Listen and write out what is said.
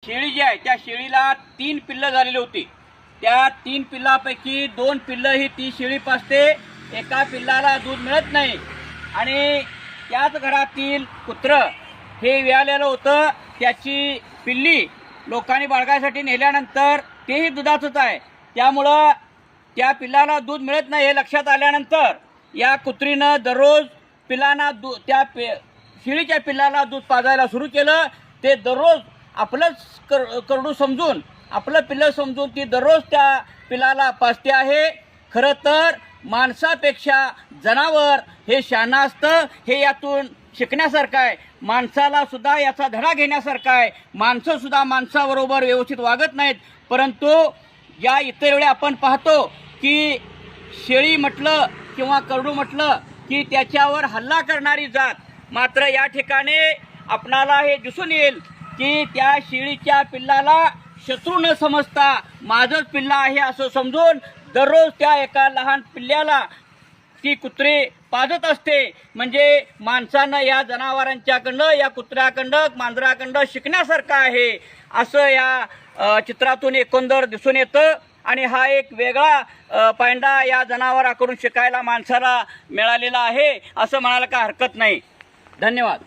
शेळी जी आहे त्या शेळीला 3 पिल्लं झालेली होती। त्या 3 पिल्लापैकी 2 पिल्लं ही ती शेळी पाजते, एका पिल्लाला दूध मिळत नाही। आणि त्याच घरातील कुत्रं हे व्यालेलं होतं, त्याची पिल्ली लोकांनी बाळगायसाठी नेल्यानंतर तेही दुधाचंच आहे, त्यामुळं त्या पिल्लाला दूध मिळत नाही हे लक्षात आल्यानंतर या कुत्रीनं दररोज पिल्लांना त्या शेळीच्या पिल्लाला दूध पाजायला सुरू केलं। ते दररोज आपलंच करडू समजून, आपलं पिल्लं समजून ती दररोज त्या पिल्लाला पाजते आहे। खरं तर माणसापेक्षा जनावर हे शहाणं असतं, हे यातून शिकण्यासारखं आहे। माणसाला सुद्धा याचा धडा घेण्यासारखा आहे। माणसं सुद्धा माणसाबरोबर व्यवस्थित वागत नाहीत, परंतु या इतर वेळी आपण पाहतो की शेळी म्हटलं किंवा करडू म्हटलं की त्याच्यावर हल्ला करणारी जात, मात्र या ठिकाणी आपणाला हे दिसून येईल की त्या शेळीच्या पिल्लाला शत्रू न समजता माझंच पिल्ला आहे असं समजून दररोज त्या एका लहान पिल्ल्याला ती कुत्री पाजत असते। म्हणजे माणसानं या जनावरांच्याकडनं, या कुत्र्याकडनं, मांजराकडनं शिकण्यासारखं आहे असं या चित्रातून एकंदर दिसून येतं। आणि हा एक वेगळा पायंडा या जनावराकडून शिकायला माणसाला मिळालेला आहे असं म्हणायला काय हरकत नाही। धन्यवाद।